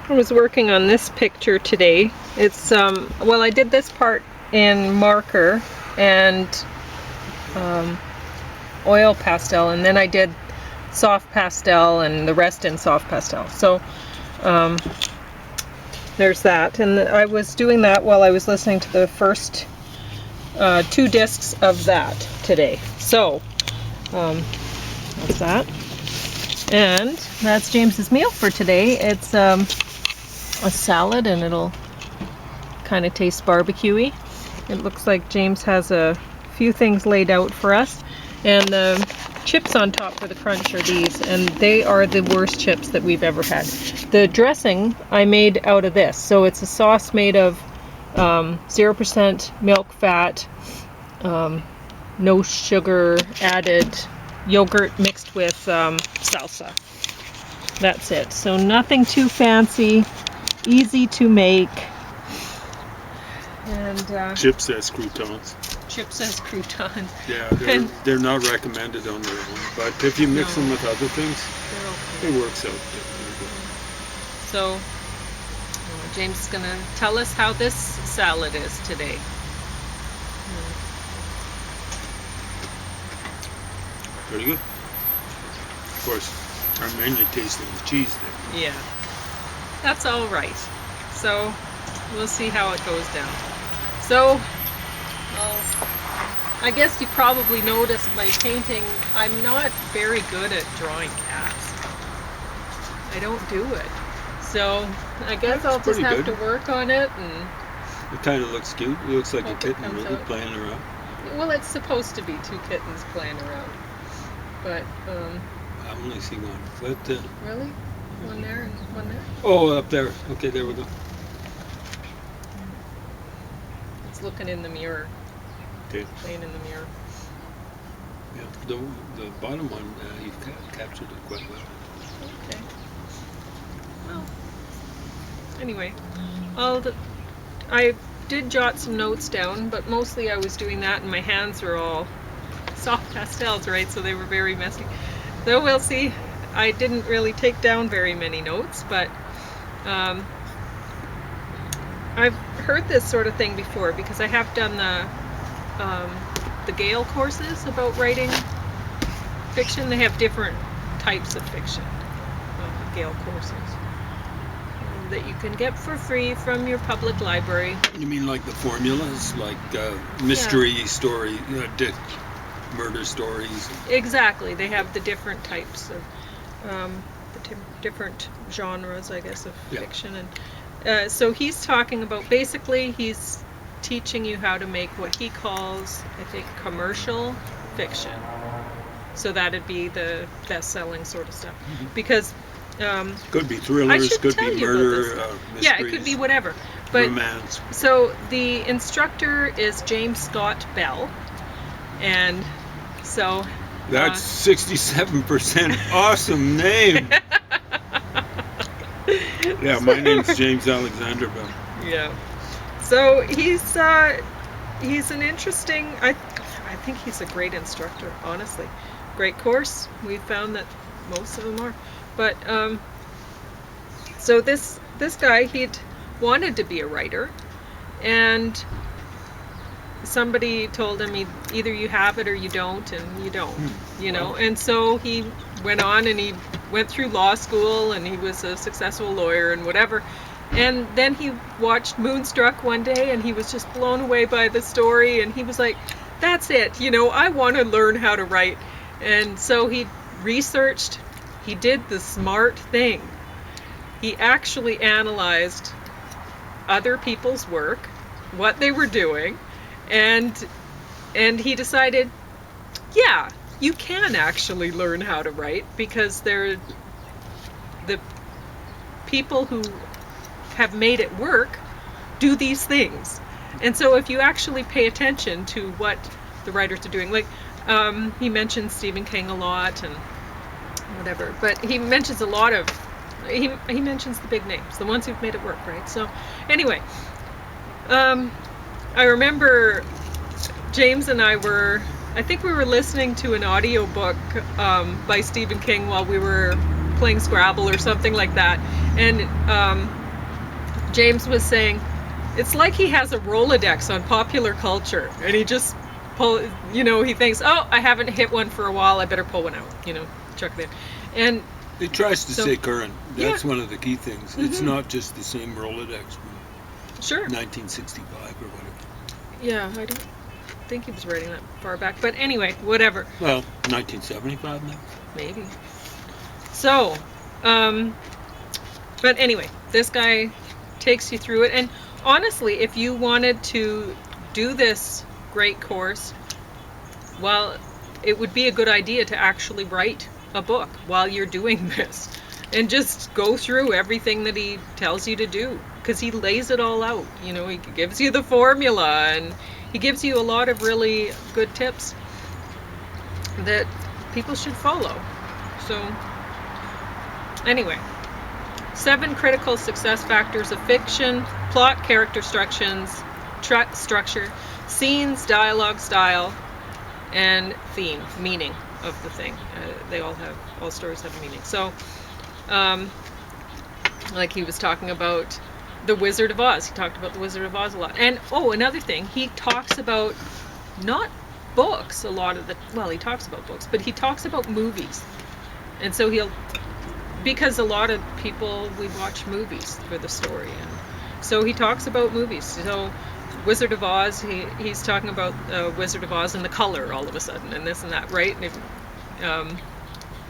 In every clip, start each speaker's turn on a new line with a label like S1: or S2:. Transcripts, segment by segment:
S1: I was working on this picture today. It's well, I did this part in marker and oil pastel, and then I did soft pastel and the rest in soft pastel. So there's that, and I was doing that while I was listening to the first 2 discs of that today. So that's that, and that's James's meal for today. It's a salad, and it'll kind of taste barbecue-y. It looks like James has a few things laid out for us, and the chips on top for the crunch are these, and they are the worst chips that we've ever had. The dressing I made out of this, so it's a sauce made of 0% milk fat, no sugar added, yogurt mixed with salsa. That's it. So nothing too fancy, easy to make. And
S2: chips as croutons.
S1: Chips as croutons.
S2: Yeah, they're not recommended on their own, but if you mix them with other things, it works out.
S1: So James is going to tell us how this salad is today.
S2: Very good. Of course, I'm mainly tasting the cheese there.
S1: Yeah, that's all right. So we'll see how it goes down. So I guess you probably noticed my painting. I'm not very good at drawing cats. I don't do it. So I guess I'll just have to work on it. And
S2: it kind of looks cute. It looks like a kitten really playing around.
S1: Well, it's supposed to be 2 kittens playing around. But
S2: I only see one. But
S1: really? One there and one there?
S2: Oh, up there. Okay, there we go.
S1: It's looking in the mirror.
S2: Okay.
S1: Playing in the mirror.
S2: Yeah, the bottom one, you've captured it quite well.
S1: Okay. Well, anyway, I did jot some notes down, but mostly I was doing that, and my hands were all soft pastels, right? So they were very messy. So we'll see. I didn't really take down very many notes, but I've heard this sort of thing before because I have done the Gale courses about writing fiction. They have different types of fiction, Gale courses, that you can get for free from your public library.
S2: You mean like the formulas, like mystery story, murder stories?
S1: Exactly. They have the different types of different genres, I guess, of fiction. And so he's talking about, basically he's teaching you how to make what he calls, I think, commercial fiction. So that'd be the best-selling sort of stuff. Because
S2: could be thrillers, could be murder, mysteries.
S1: Yeah, it could be whatever. But
S2: romance.
S1: So the instructor is James Scott Bell, and so
S2: that's 67% awesome name. Yeah, my name's James Alexander Bell.
S1: Yeah. So he's an interesting. I think he's a great instructor. Honestly, great course. We found that most of them are. But so this guy, he'd wanted to be a writer, and somebody told him either you have it or you don't, and you don't, you know. And so he went on and he went through law school, and he was a successful lawyer and whatever. And then he watched Moonstruck one day, and he was just blown away by the story, and he was like, that's it, you know, I want to learn how to write. And so he researched. He did the smart thing. He actually analyzed other people's work, what they were doing, and he decided, yeah, you can actually learn how to write, because they're the people who have made it work do these things. And so if you actually pay attention to what the writers are doing, like he mentions Stephen King a lot and whatever, but he mentions a lot of, he mentions the big names, the ones who've made it work, right? So anyway, I remember James and I think we were listening to an audiobook by Stephen King while we were playing Scrabble or something like that, and James was saying, it's like he has a Rolodex on popular culture, and he just he thinks, oh, I haven't hit one for a while, I better pull one out, chuck it in. And
S2: He tries to
S1: so,
S2: stay current. That's
S1: yeah.
S2: one of the key things. It's not just the same Rolodex from
S1: Sure.
S2: 1965 or whatever.
S1: Yeah, I don't think he was writing that far back. But anyway, whatever.
S2: Well, 1975 now.
S1: Maybe. So, but anyway, this guy takes you through it. And honestly, if you wanted to do this great course, well, it would be a good idea to actually write a book while you're doing this. And just go through everything that he tells you to do, because he lays it all out. He gives you the formula, and he gives you a lot of really good tips that people should follow. So anyway, 7 critical success factors of fiction: plot, character structure, scenes, dialogue, style, and theme, meaning of the thing. All stories have a meaning. So like he was talking about the Wizard of Oz. He talked about the Wizard of Oz a lot. And another thing, he talks about not books a lot of the, well, he talks about books, but he talks about movies. And so because a lot of people, we watch movies for the story, and so he talks about movies. So Wizard of Oz, he's talking about Wizard of Oz and the color all of a sudden, and this and that, right?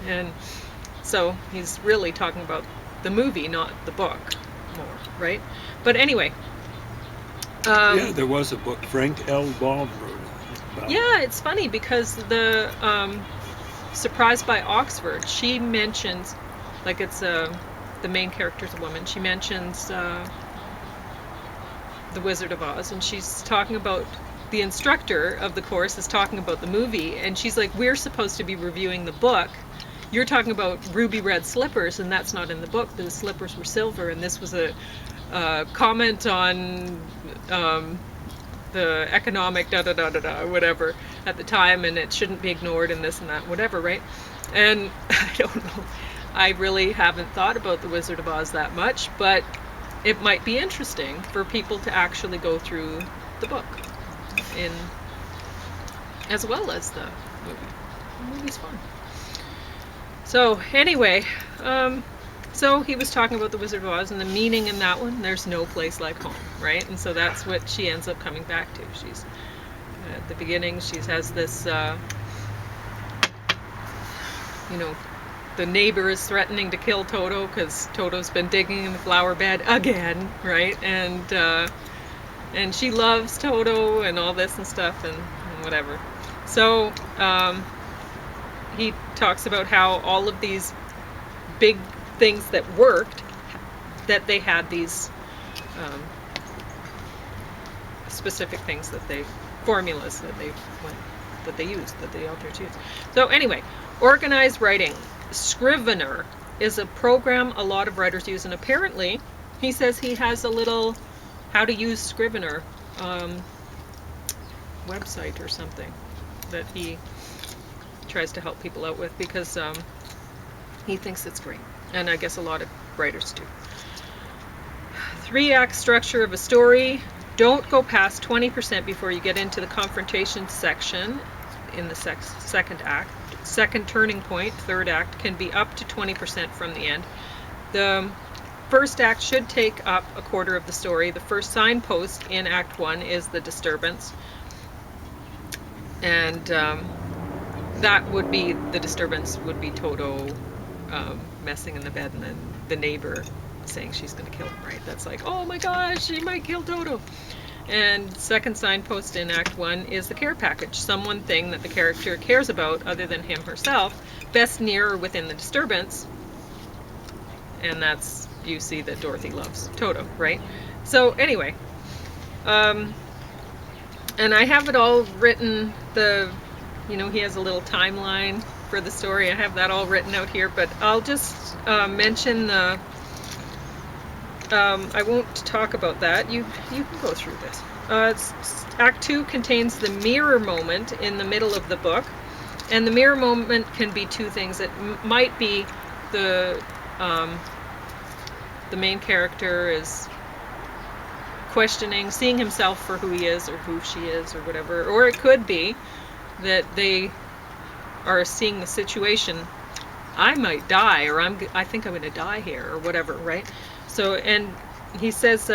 S1: And so he's really talking about the movie, not the book, more, right? But anyway.
S2: Yeah, there was a book. Frank L. Baum wrote about.
S1: Yeah, it's funny because the Surprised by Oxford, she mentions, like it's the main character's a woman, she mentions the Wizard of Oz, and she's talking about, the instructor of the course is talking about the movie, and she's like, we're supposed to be reviewing the book. You're talking about ruby red slippers, and that's not in the book. The slippers were silver, and this was a comment on the economic whatever at the time, and it shouldn't be ignored, and this and that, whatever, right? And I don't know. I really haven't thought about the Wizard of Oz that much, but it might be interesting for people to actually go through the book as well as the movie. The movie's fun. So anyway, so he was talking about the Wizard of Oz and the meaning in that one. There's no place like home, right? And so that's what she ends up coming back to. She's at the beginning. She has this, the neighbor is threatening to kill Toto because Toto's been digging in the flower bed again, right? And she loves Toto and all this and stuff and whatever. So he talks about how all of these big things that worked, that they had these specific things formulas that they used, that the authors used. So anyway, organized writing. Scrivener is a program a lot of writers use, and apparently he says he has a little how to use Scrivener website or something that he tries to help people out with, because he thinks it's great, and I guess a lot of writers do. 3-act structure of a story. Don't go past 20% before you get into the confrontation section in the second act. Second turning point, third act, can be up to 20% from the end. The first act should take up a quarter of the story. The first signpost in Act 1 is the disturbance. And that would be, the disturbance would be Toto messing in the bed, and then the neighbor saying she's going to kill him, right? That's like, oh my gosh, she might kill Toto. And second signpost in Act 1 is the care package, someone thing that the character cares about other than him herself, best near or within the disturbance. And that's, you see that Dorothy loves Toto, right? So anyway, and I have it all written, he has a little timeline for the story. I have that all written out here, but I'll just mention I won't talk about that. You can go through this. Act 2 contains the mirror moment in the middle of the book, and the mirror moment can be two things. It might be the main character is questioning, seeing himself for who he is or who she is or whatever. Or it could be that they are seeing the situation, I might die, or I think I'm going to die here, or whatever, right? So, and he says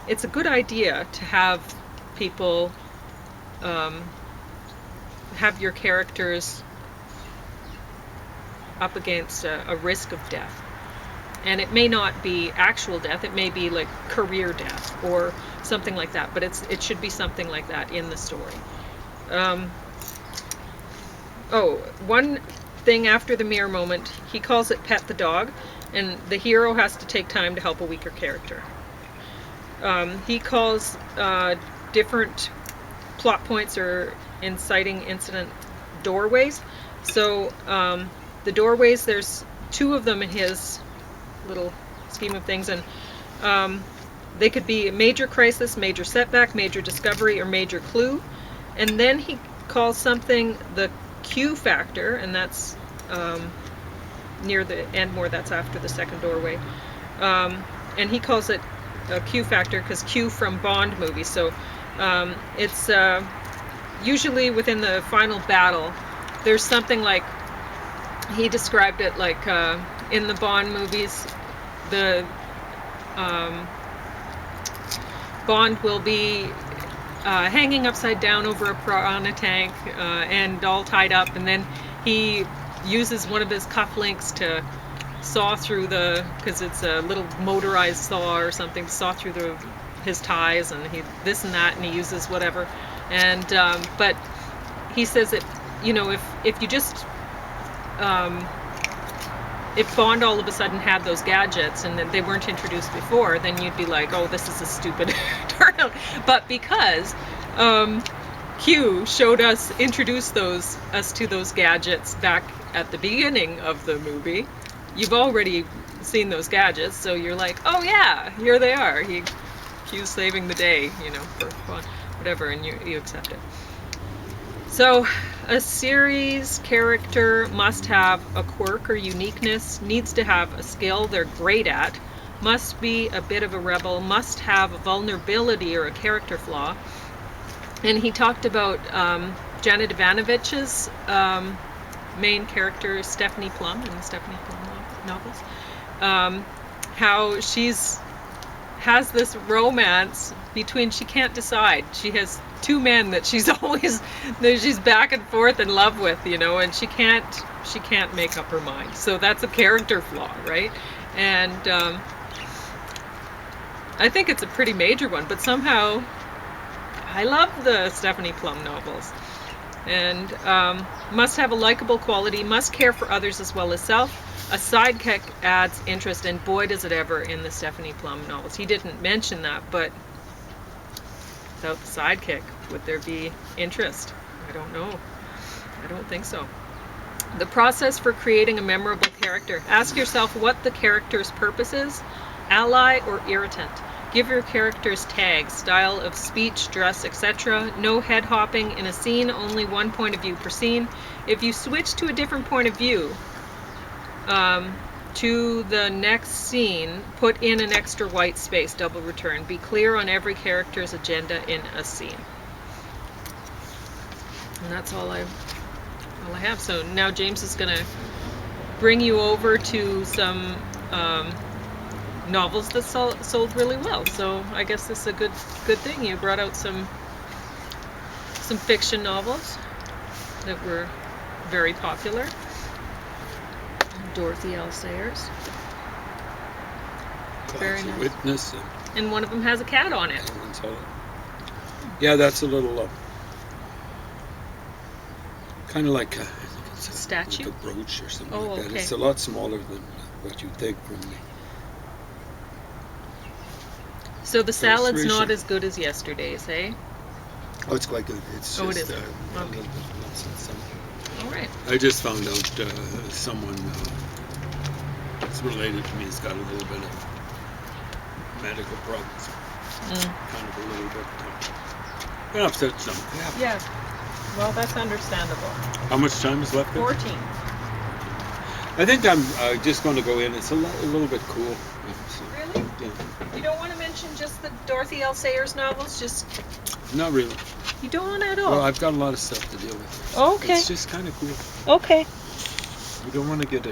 S1: it's a good idea to have people have your characters up against a risk of death. And it may not be actual death, it may be like career death or something like that, but it should be something like that in the story. One thing after the mirror moment, he calls it pet the dog, and the hero has to take time to help a weaker character. He calls different plot points or inciting incident doorways. So the doorways, there's 2 of them in his little scheme of things, and they could be a major crisis, major setback, major discovery, or major clue. And then he calls something the Q factor, and that's near the end more, that's after the second doorway. And he calls it a Q factor because Q from Bond movies. So it's usually within the final battle, there's something like, he described it like in the Bond movies, the Bond will be hanging upside down over a piranha tank and all tied up, and then he uses one of his cufflinks to saw through because it's a little motorized saw or something, to saw through his ties, and he this and that, and he uses whatever. And but he says that, you know, if you just if Bond all of a sudden had those gadgets and that they weren't introduced before, then you'd be like, oh, this is a stupid turnout. But because Q introduced us to those gadgets back at the beginning of the movie, you've already seen those gadgets, so you're like, oh yeah, here they are. Q's saving the day, you know, for fun, whatever, and you accept it. So a series character must have a quirk or uniqueness, needs to have a skill they're great at, must be a bit of a rebel, must have a vulnerability or a character flaw. And he talked about Janet Ivanovich's main character, Stephanie Plum, in the Stephanie Plum novels, how has this romance between, she can't decide. She has 2 men that she's back and forth in love with, you know, and she can't make up her mind. So that's a character flaw, right? And I think it's a pretty major one, but somehow I love the Stephanie Plum novels. And must have a likable quality, must care for others as well as self. A sidekick adds interest, and boy does it ever in the Stephanie Plum novels. He didn't mention that, but without the sidekick, would there be interest? I don't know. I don't think so. The process for creating a memorable character. Ask yourself what the character's purpose is, ally or irritant. Give your characters tags, style of speech, dress, etc. No head hopping in a scene, only one point of view per scene. If you switch to a different point of view to the next scene, put in an extra white space, double return. Be clear on every character's agenda in a scene. And that's all I have. So now James is going to bring you over to some novels that sold really well. So I guess this is a good thing. You brought out some fiction novels that were very popular. Dorothy L. Sayers. Very nice.
S2: Witness.
S1: And one of them has a cat on it.
S2: Yeah, that's a little kind of like a
S1: statue,
S2: like a brooch or something like that.
S1: Okay.
S2: It's a lot smaller than what you'd think from me.
S1: So the salad's not as good as yesterday's, eh?
S2: Oh, it's quite good. It's just,
S1: it is.
S2: A
S1: Okay.
S2: little bit nonsense.
S1: All right.
S2: I just found out someone that's related to me has got a little bit of medical problems. Kind of a little bit upset some.
S1: Yeah. Well, that's understandable.
S2: How much time is left?
S1: 14.
S2: I think I'm just going to go in. It's a little bit cool. So,
S1: Really?
S2: yeah.
S1: You don't want to mention just the door Dorothy L. Sayers novels? Just
S2: Not really.
S1: you don't want at all.
S2: Well, I've got a lot of stuff to deal with.
S1: Okay.
S2: It's just kind of cool.
S1: Okay.
S2: You don't want to get a